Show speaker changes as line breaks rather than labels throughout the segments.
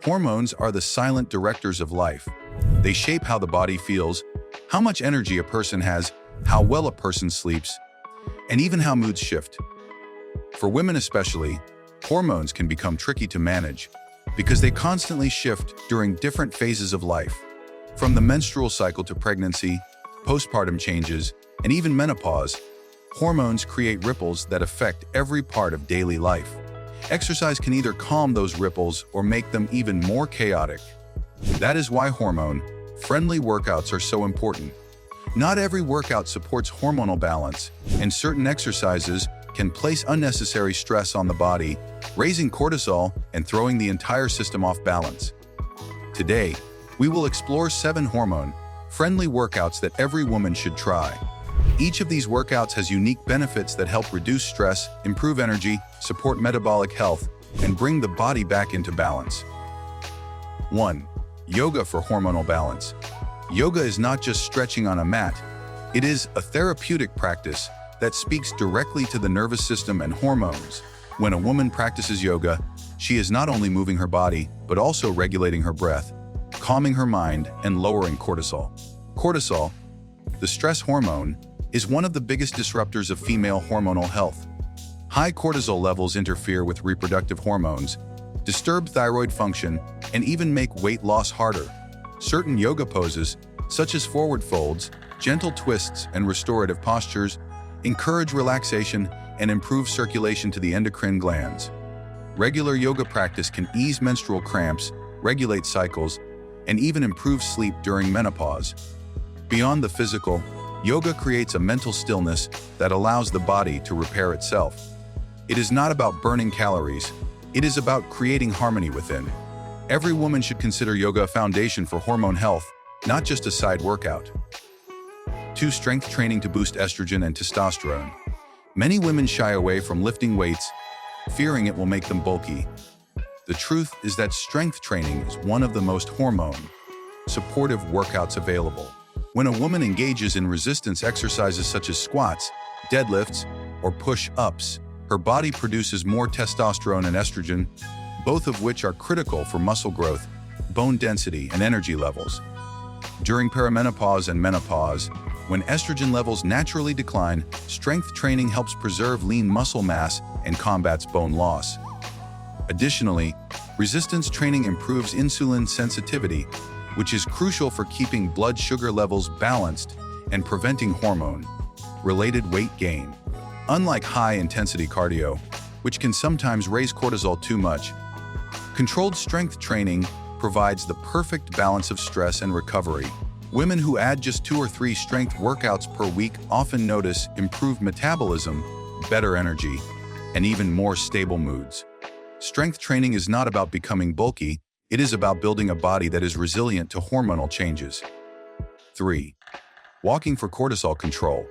Hormones are the silent directors of life. They shape how the body feels, how much energy a person has, how well a person sleeps, and even how moods shift. For women especially, hormones can become tricky to manage because they constantly shift during different phases of life. From the menstrual cycle to pregnancy, postpartum changes, and even menopause, hormones create ripples that affect every part of daily life. Exercise can either calm those ripples or make them even more chaotic. That is why hormone-friendly workouts are so important. Not every workout supports hormonal balance, and certain exercises can place unnecessary stress on the body, raising cortisol and throwing the entire system off balance. Today, we will explore 7 hormone-friendly workouts that every woman should try. Each of these workouts has unique benefits that help reduce stress, improve energy, support metabolic health, and bring the body back into balance. 1. Yoga for hormonal balance. Yoga is not just stretching on a mat. It is a therapeutic practice that speaks directly to the nervous system and hormones. When a woman practices yoga, she is not only moving her body, but also regulating her breath, calming her mind, and lowering cortisol. Cortisol, the stress hormone, is one of the biggest disruptors of female hormonal health. High cortisol levels interfere with reproductive hormones, disturb thyroid function, and even make weight loss harder. Certain yoga poses, such as forward folds, gentle twists, and restorative postures, encourage relaxation and improve circulation to the endocrine glands. Regular yoga practice can ease menstrual cramps, regulate cycles, and even improve sleep during menopause. Beyond the physical, yoga creates a mental stillness that allows the body to repair itself. It is not about burning calories. It is about creating harmony within. Every woman should consider yoga a foundation for hormone health, not just a side workout. 2. Strength training to boost estrogen and testosterone. Many women shy away from lifting weights, fearing it will make them bulky. The truth is that strength training is one of the most hormone-supportive workouts available. When a woman engages in resistance exercises such as squats, deadlifts, or push-ups, her body produces more testosterone and estrogen, both of which are critical for muscle growth, bone density, and energy levels. During perimenopause and menopause, when estrogen levels naturally decline, strength training helps preserve lean muscle mass and combats bone loss. Additionally, resistance training improves insulin sensitivity, which is crucial for keeping blood sugar levels balanced and preventing hormone-related weight gain. Unlike high-intensity cardio, which can sometimes raise cortisol too much, controlled strength training provides the perfect balance of stress and recovery. Women who add just 2 or 3 strength workouts per week often notice improved metabolism, better energy, and even more stable moods. Strength training is not about becoming bulky. It is about building a body that is resilient to hormonal changes. 3. Walking for cortisol control.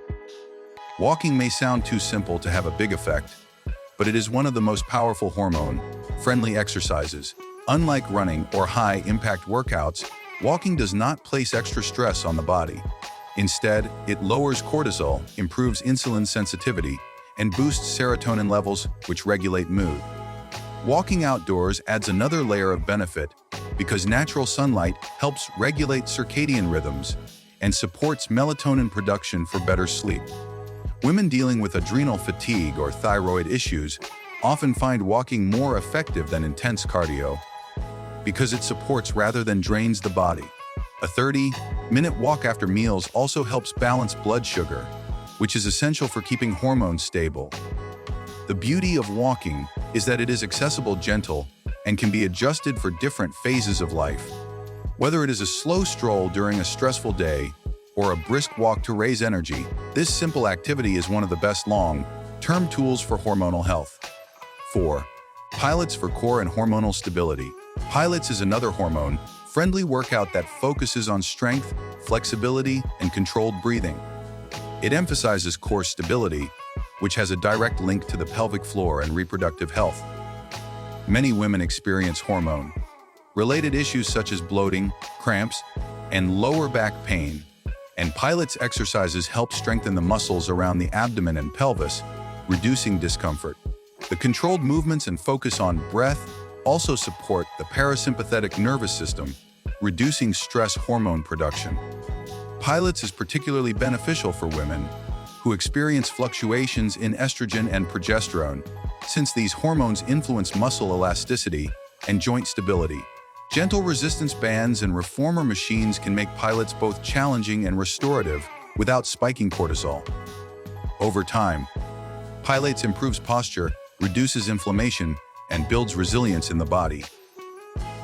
Walking may sound too simple to have a big effect, but it is one of the most powerful hormone-friendly exercises. Unlike running or high-impact workouts, walking does not place extra stress on the body. Instead, it lowers cortisol, improves insulin sensitivity, and boosts serotonin levels, which regulate mood. Walking outdoors adds another layer of benefit because natural sunlight helps regulate circadian rhythms and supports melatonin production for better sleep. Women dealing with adrenal fatigue or thyroid issues often find walking more effective than intense cardio because it supports rather than drains the body. A 30-minute walk after meals also helps balance blood sugar, which is essential for keeping hormones stable. The beauty of walking is that it is accessible, gentle, and can be adjusted for different phases of life. Whether it is a slow stroll during a stressful day or a brisk walk to raise energy, this simple activity is one of the best long-term tools for hormonal health. 4. Pilates for core and hormonal stability. Pilates is another hormone-friendly workout that focuses on strength, flexibility, and controlled breathing. It emphasizes core stability, which has a direct link to the pelvic floor and reproductive health. Many women experience hormone-related issues such as bloating, cramps, and lower back pain, and Pilates exercises help strengthen the muscles around the abdomen and pelvis, reducing discomfort. The controlled movements and focus on breath also support the parasympathetic nervous system, reducing stress hormone production. Pilates is particularly beneficial for women who experience fluctuations in estrogen and progesterone, since these hormones influence muscle elasticity and joint stability. Gentle resistance bands and reformer machines can make Pilates both challenging and restorative without spiking cortisol. Over time, Pilates improves posture, reduces inflammation, and builds resilience in the body.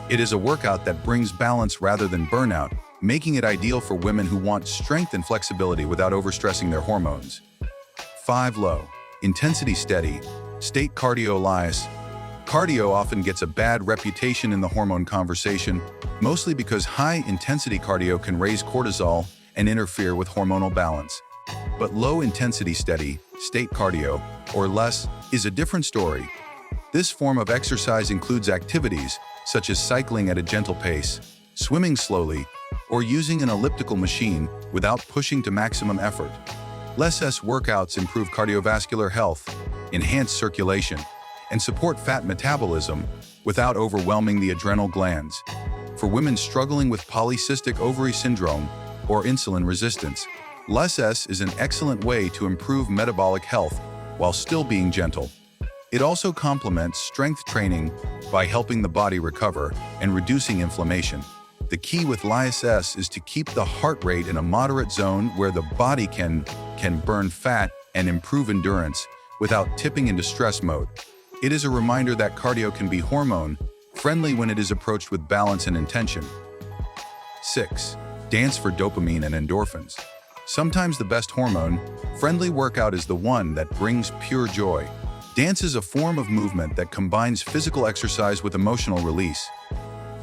It is a workout that brings balance rather than burnout, making it ideal for women who want strength and flexibility without overstressing their hormones. 5. Low intensity steady state cardio. LISS. Cardio often gets a bad reputation in the hormone conversation, mostly because high-intensity cardio can raise cortisol and interfere with hormonal balance. But low-intensity steady state cardio, or LISS, is a different story. This form of exercise includes activities such as cycling at a gentle pace, swimming slowly, or using an elliptical machine without pushing to maximum effort. LISS workouts improve cardiovascular health, enhance circulation, and support fat metabolism without overwhelming the adrenal glands. For women struggling with polycystic ovary syndrome or insulin resistance, LISS is an excellent way to improve metabolic health while still being gentle. It also complements strength training by helping the body recover and reducing inflammation. The key with LISS is to keep the heart rate in a moderate zone where the body can burn fat and improve endurance without tipping into stress mode. It is a reminder that cardio can be hormone-friendly when it is approached with balance and intention. 6. Dance for dopamine and endorphins. Sometimes the best hormone-friendly workout is the one that brings pure joy. Dance is a form of movement that combines physical exercise with emotional release.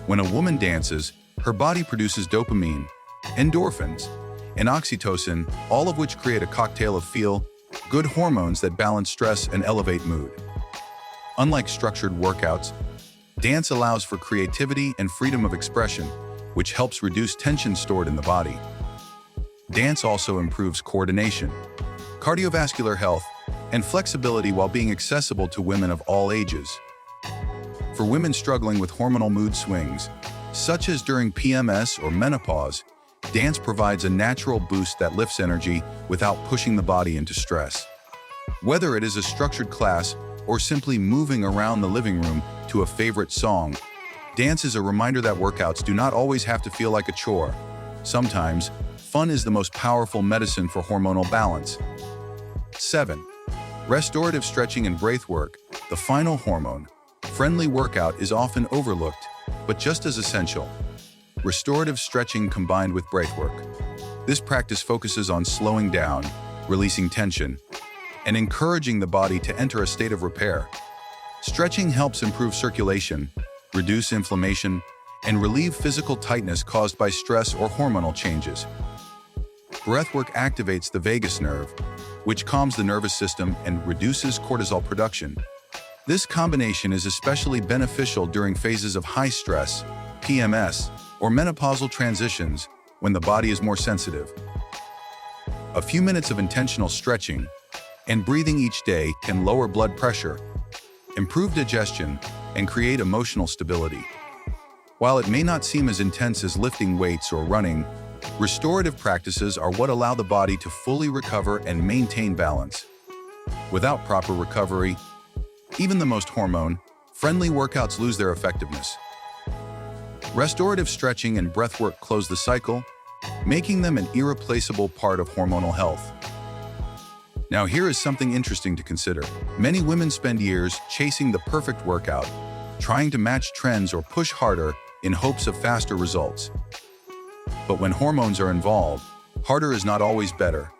When a woman dances, her body produces dopamine, endorphins, and oxytocin, all of which create a cocktail of feel-good hormones that balance stress and elevate mood. Unlike structured workouts, dance allows for creativity and freedom of expression, which helps reduce tension stored in the body. Dance also improves coordination, cardiovascular health, and flexibility while being accessible to women of all ages. For women struggling with hormonal mood swings, such as during PMS or menopause, dance provides a natural boost that lifts energy without pushing the body into stress. Whether it is a structured class or simply moving around the living room to a favorite song, dance is a reminder that workouts do not always have to feel like a chore. Sometimes, fun is the most powerful medicine for hormonal balance. 7. Restorative stretching and breathwork. The final hormone-friendly workout is often overlooked, but just as essential. Restorative stretching combined with breathwork. This practice focuses on slowing down, releasing tension, and encouraging the body to enter a state of repair. Stretching helps improve circulation, reduce inflammation, and relieve physical tightness caused by stress or hormonal changes. Breathwork activates the vagus nerve, which calms the nervous system and reduces cortisol production. This combination is especially beneficial during phases of high stress, PMS, or menopausal transitions when the body is more sensitive. A few minutes of intentional stretching and breathing each day can lower blood pressure, improve digestion, and create emotional stability. While it may not seem as intense as lifting weights or running, restorative practices are what allow the body to fully recover and maintain balance. Without proper recovery, even the most hormone-friendly workouts lose their effectiveness. Restorative stretching and breathwork close the cycle, making them an irreplaceable part of hormonal health. Now here is something interesting to consider. Many women spend years chasing the perfect workout, trying to match trends or push harder in hopes of faster results. But when hormones are involved, harder is not always better.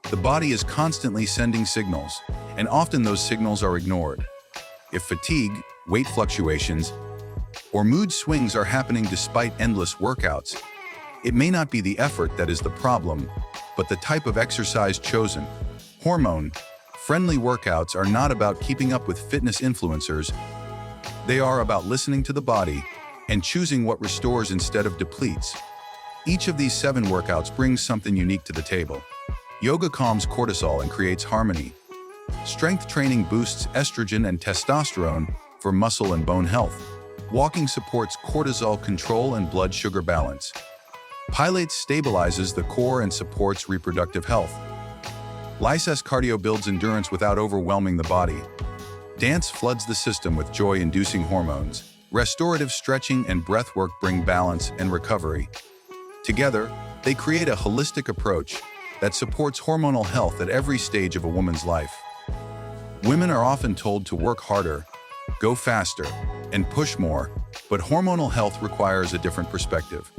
The body is constantly sending signals, and often those signals are ignored. If fatigue, weight fluctuations, or mood swings are happening despite endless workouts, it may not be the effort that is the problem, but the type of exercise chosen. Hormone-friendly workouts are not about keeping up with fitness influencers. They are about listening to the body and choosing what restores instead of depletes. Each of these 7 workouts brings something unique to the table. Yoga calms cortisol and creates harmony. Strength training boosts estrogen and testosterone for muscle and bone health. Walking supports cortisol control and blood sugar balance. Pilates stabilizes the core and supports reproductive health. LISS cardio builds endurance without overwhelming the body. Dance floods the system with joy-inducing hormones. Restorative stretching and breathwork bring balance and recovery. Together, they create a holistic approach that supports hormonal health at every stage of a woman's life. Women are often told to work harder, go faster, and push more, but hormonal health requires a different perspective.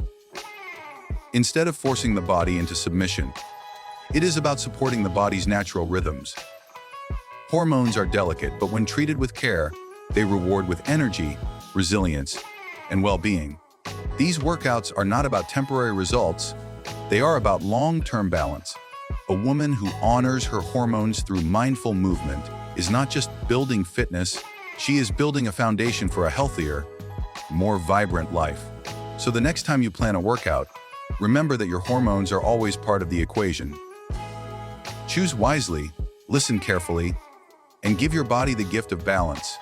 Instead of forcing the body into submission, it is about supporting the body's natural rhythms. Hormones are delicate, but when treated with care, they reward with energy, resilience, and well-being. These workouts are not about temporary results, they are about long-term balance. A woman who honors her hormones through mindful movement is not just building fitness, she is building a foundation for a healthier, more vibrant life. So the next time you plan a workout, remember that your hormones are always part of the equation. Choose wisely, listen carefully, and give your body the gift of balance.